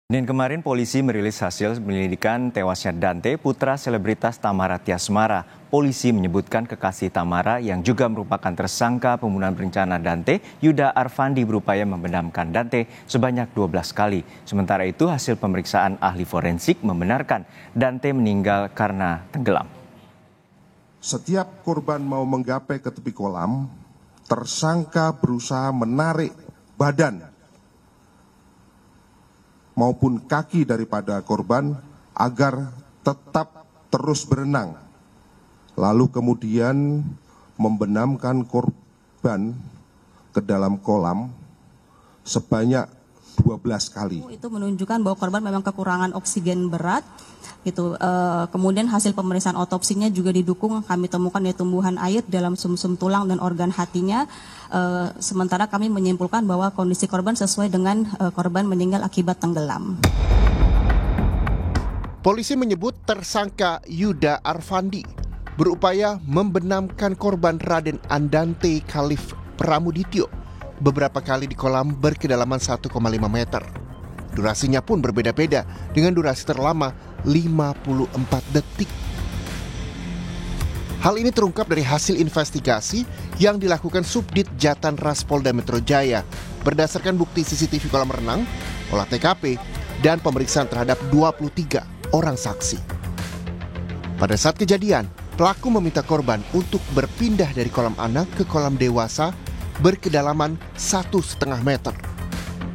Senin kemarin polisi merilis hasil penyelidikan tewasnya Dante, putra selebritas Tamara Tiasmara. Polisi menyebutkan kekasih Tamara yang juga merupakan tersangka pembunuhan berencana Dante, Yuda Arfandi, berupaya membenamkan Dante sebanyak 12 kali. Sementara itu hasil pemeriksaan ahli forensik membenarkan Dante meninggal karena tenggelam. Setiap korban mau menggapai ke tepi kolam, tersangka berusaha menarik badan maupun kaki daripada korban agar tetap terus berenang. Lalu kemudian membenamkan korban ke dalam kolam sebanyak 12 kali. Itu menunjukkan bahwa korban memang kekurangan oksigen berat. Kemudian hasil pemeriksaan otopsinya juga didukung, kami temukan ya tumbuhan air dalam sumsum tulang dan organ hatinya. Sementara kami menyimpulkan bahwa kondisi korban sesuai dengan korban meninggal akibat tenggelam. Polisi menyebut tersangka Yuda Arfandi berupaya membenamkan korban Raden Andante Khalif Pramudityo beberapa kali di kolam berkedalaman 1,5 meter. Durasinya pun berbeda-beda dengan durasi terlama 54 detik. Hal ini terungkap dari hasil investigasi yang dilakukan Subdit Jatan Ras Polda Metro Jaya berdasarkan bukti CCTV kolam renang, olah TKP, dan pemeriksaan terhadap 23 orang saksi. Pada saat kejadian, pelaku meminta korban untuk berpindah dari kolam anak ke kolam dewasa berkedalaman 1,5 meter.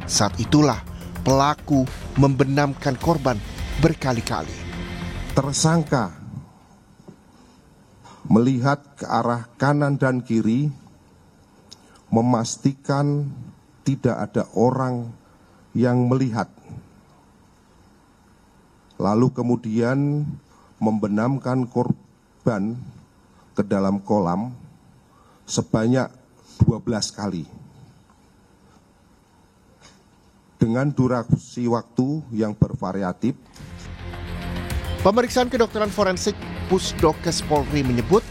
Saat itulah pelaku membenamkan korban berkali-kali. Tersangka melihat ke arah kanan dan kiri, memastikan tidak ada orang yang melihat. Lalu kemudian membenamkan korban ke dalam kolam sebanyak 12 kali. Dengan durasi waktu yang bervariatif. Pemeriksaan kedokteran forensik Pusdokes Polri menyebut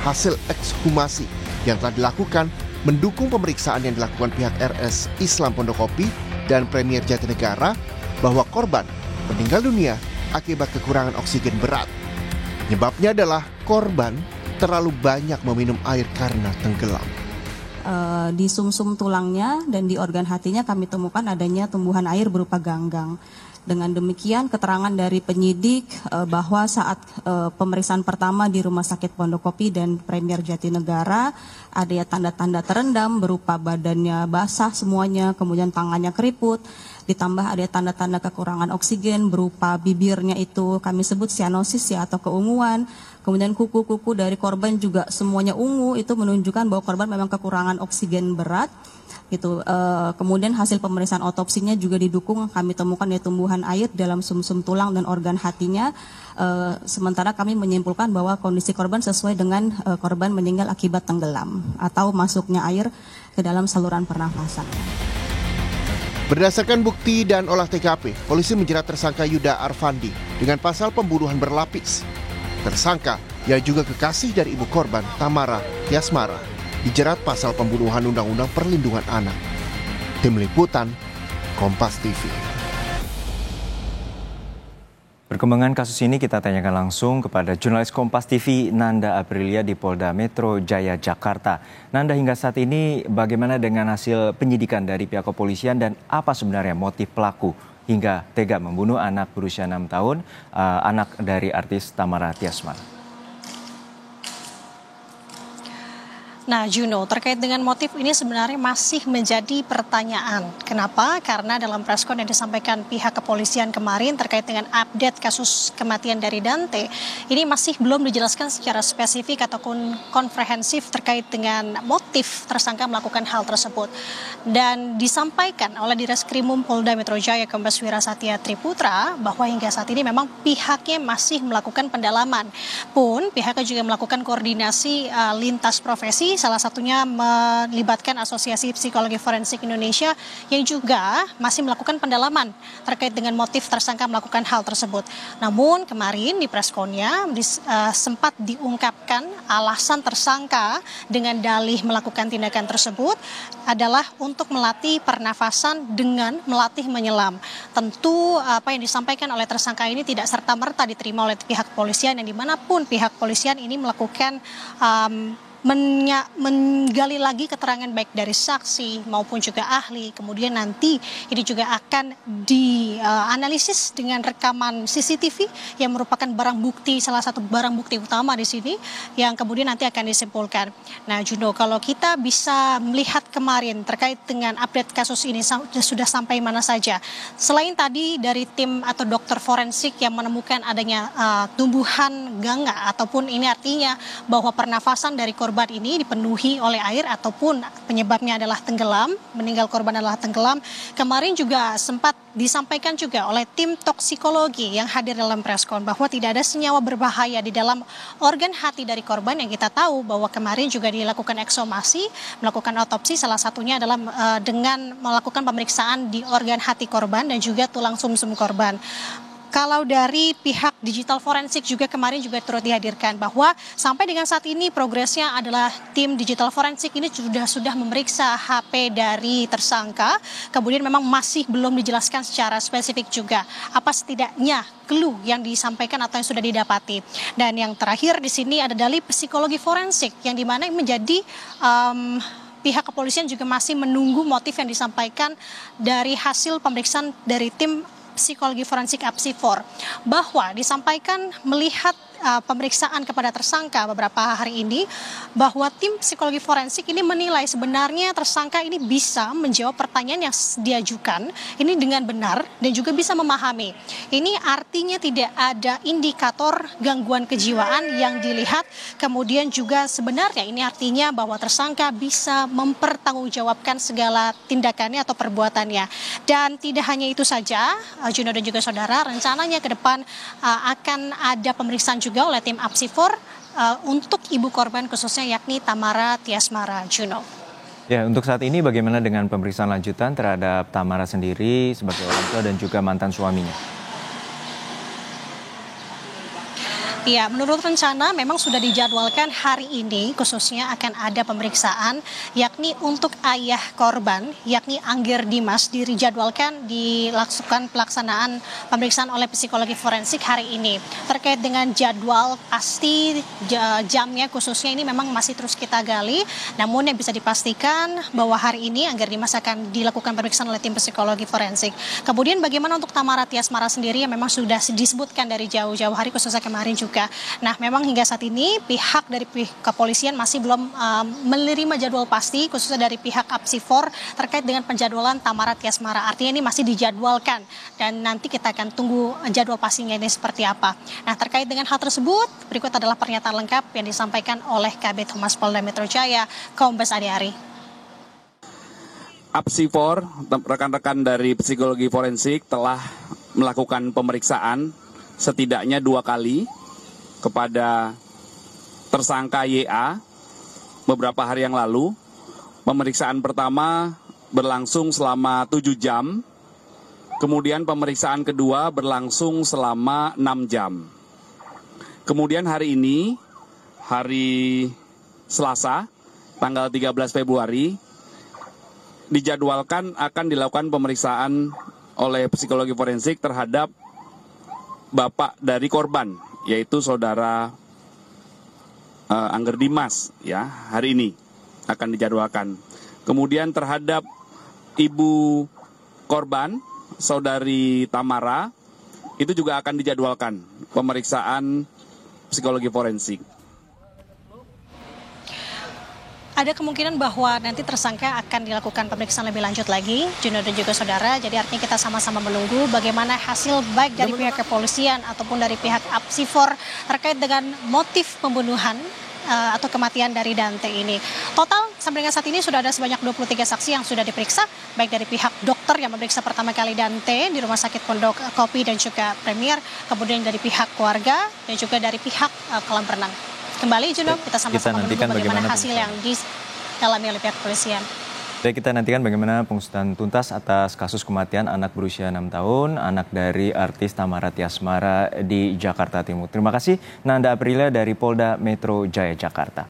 hasil ekshumasi yang telah dilakukan mendukung pemeriksaan yang dilakukan pihak RS Islam Pondokopi dan Premier Jatinegara bahwa korban meninggal dunia akibat kekurangan oksigen berat. Penyebabnya adalah korban terlalu banyak meminum air karena tenggelam. Di sumsum tulangnya dan di organ hatinya kami temukan adanya tumbuhan air berupa ganggang. Dengan demikian keterangan dari penyidik bahwa saat pemeriksaan pertama di Rumah Sakit Pondokopi dan Premier Jatinegara ada tanda-tanda terendam berupa badannya basah semuanya, kemudian tangannya keriput, ditambah ada tanda-tanda kekurangan oksigen berupa bibirnya itu kami sebut sianosis ya atau keunguan. Kemudian kuku-kuku dari korban juga semuanya ungu, itu menunjukkan bahwa korban memang kekurangan oksigen berat. Kemudian hasil pemeriksaan otopsinya juga didukung, kami temukan ya tumbuhan air dalam sumsum tulang dan organ hatinya. Sementara kami menyimpulkan bahwa kondisi korban sesuai dengan korban meninggal akibat tenggelam atau masuknya air ke dalam saluran pernafasannya. Berdasarkan bukti dan olah TKP, polisi menjerat tersangka Yuda Arfandi dengan pasal pembunuhan berlapis. Tersangka yang juga kekasih dari ibu korban, Tamara Tiasmara, dijerat pasal pembunuhan Undang-Undang Perlindungan Anak. Tim Liputan, Kompas TV. Perkembangan kasus ini kita tanyakan langsung kepada jurnalis Kompas TV Nanda Aprilia di Polda Metro Jaya, Jakarta. Nanda, hingga saat ini bagaimana dengan hasil penyidikan dari pihak kepolisian dan apa sebenarnya motif pelaku hingga tega membunuh anak berusia 6 tahun, anak dari artis Tamara Tiasmara? Nah, Juno, terkait dengan motif ini sebenarnya masih menjadi pertanyaan. Kenapa? Karena dalam preskon yang disampaikan pihak kepolisian kemarin terkait dengan update kasus kematian dari Dante, ini masih belum dijelaskan secara spesifik ataupun komprehensif terkait dengan motif tersangka melakukan hal tersebut. Dan disampaikan oleh Direskrimum Polda Metro Jaya Kombes Wirasatya Triputra bahwa hingga saat ini memang pihaknya masih melakukan pendalaman. Pun pihaknya juga melakukan koordinasi lintas profesi salah satunya melibatkan Asosiasi Psikologi Forensik Indonesia yang juga masih melakukan pendalaman terkait dengan motif tersangka melakukan hal tersebut. Namun kemarin di preskonnya sempat diungkapkan alasan tersangka dengan dalih melakukan tindakan tersebut adalah untuk melatih pernafasan dengan melatih menyelam. Tentu apa yang disampaikan oleh tersangka ini tidak serta-merta diterima oleh pihak kepolisian, yang dimanapun pihak kepolisian ini melakukan menggali lagi keterangan baik dari saksi maupun juga ahli. Kemudian nanti ini juga akan dianalisis dengan rekaman CCTV yang merupakan barang bukti, salah satu barang bukti utama di sini yang kemudian nanti akan disimpulkan. Nah, Juno, kalau kita bisa melihat kemarin terkait dengan update kasus ini sudah sampai mana saja. Selain tadi dari tim atau dokter forensik yang menemukan adanya tumbuhan gangga, ataupun ini artinya bahwa pernafasan dari korban ini dipenuhi oleh air ataupun penyebabnya adalah tenggelam, meninggal korban adalah tenggelam. Kemarin juga sempat disampaikan juga oleh tim toksikologi yang hadir dalam preskon bahwa tidak ada senyawa berbahaya di dalam organ hati dari korban, yang kita tahu bahwa kemarin juga dilakukan ekshumasi, melakukan otopsi, salah satunya adalah dengan melakukan pemeriksaan di organ hati korban dan juga tulang sumsum korban. Kalau dari pihak digital forensik juga kemarin juga turut dihadirkan bahwa sampai dengan saat ini progresnya adalah tim digital forensik ini sudah memeriksa HP dari tersangka. Kemudian memang masih belum dijelaskan secara spesifik juga apa setidaknya clue yang disampaikan atau yang sudah didapati. Dan yang terakhir di sini ada dari psikologi forensik yang dimana menjadi pihak kepolisian juga masih menunggu motif yang disampaikan dari hasil pemeriksaan dari tim psikologi forensik APSI4, bahwa disampaikan melihat pemeriksaan kepada tersangka beberapa hari ini bahwa tim psikologi forensik ini menilai sebenarnya tersangka ini bisa menjawab pertanyaan yang diajukan ini dengan benar dan juga bisa memahami. Ini artinya tidak ada indikator gangguan kejiwaan yang dilihat. Kemudian juga sebenarnya ini artinya bahwa tersangka bisa mempertanggungjawabkan segala tindakannya atau perbuatannya. Dan tidak hanya itu saja, Juno dan juga saudara, rencananya ke depan akan ada pemeriksaan juga oleh tim APSI4 untuk ibu korban khususnya yakni Tamara Tiasmara. Juno. Ya, untuk saat ini bagaimana dengan pemeriksaan lanjutan terhadap Tamara sendiri sebagai orang tua dan juga mantan suaminya? Ya, menurut rencana memang sudah dijadwalkan hari ini khususnya akan ada pemeriksaan yakni untuk ayah korban yakni Angger Dimas, dijadwalkan dilakukan pelaksanaan pemeriksaan oleh psikologi forensik hari ini. Terkait dengan jadwal pasti jamnya khususnya ini memang masih terus kita gali, namun yang bisa dipastikan bahwa hari ini Angger Dimas akan dilakukan pemeriksaan oleh tim psikologi forensik. Kemudian bagaimana untuk Tamara Tiasmara sendiri yang memang sudah disebutkan dari jauh-jauh hari khususnya kemarin juga. Nah, memang hingga saat ini pihak dari kepolisian masih belum menerima jadwal pasti khususnya dari pihak APSI4 terkait dengan penjadwalan Tamara Tiasmara. Artinya ini masih dijadwalkan dan nanti kita akan tunggu jadwal pastinya ini seperti apa. Nah, terkait dengan hal tersebut, berikut adalah pernyataan lengkap yang disampaikan oleh Kabid Humas Polda Metro Jaya, Kombes Adi Ari. APSI4, rekan-rekan dari psikologi forensik telah melakukan pemeriksaan setidaknya 2 kali kepada tersangka YA beberapa hari yang lalu. Pemeriksaan pertama berlangsung selama 7 jam, kemudian pemeriksaan kedua berlangsung selama 6 jam. Kemudian hari ini, hari Selasa, tanggal 13 Februari, dijadwalkan akan dilakukan pemeriksaan oleh psikologi forensik terhadap bapak dari korban, yaitu saudara Angger Dimas, ya, hari ini akan dijadwalkan. Kemudian terhadap ibu korban, saudari Tamara, itu juga akan dijadwalkan pemeriksaan psikologi forensik. Ada kemungkinan bahwa nanti tersangka akan dilakukan pemeriksaan lebih lanjut lagi, Juno dan juga saudara. Jadi artinya kita sama-sama menunggu bagaimana hasil baik dari pihak kepolisian ataupun dari pihak APSI4 terkait dengan motif pembunuhan atau kematian dari Dante ini. Total sampai dengan saat ini sudah ada sebanyak 23 saksi yang sudah diperiksa, baik dari pihak dokter yang memeriksa pertama kali Dante di Rumah Sakit Pondok Kopi dan juga Premier, kemudian dari pihak keluarga dan juga dari pihak kolam renang. Kembali Juno, kita sama-sama menunggu nantikan bagaimana bagaimana hasil yang dialami oleh pihak kepolisian. Baik, kita nantikan bagaimana pengusutan tuntas atas kasus kematian anak berusia 6 tahun, anak dari artis Tamara Tiasmara di Jakarta Timur. Terima kasih Nanda Aprilia dari Polda Metro Jaya Jakarta.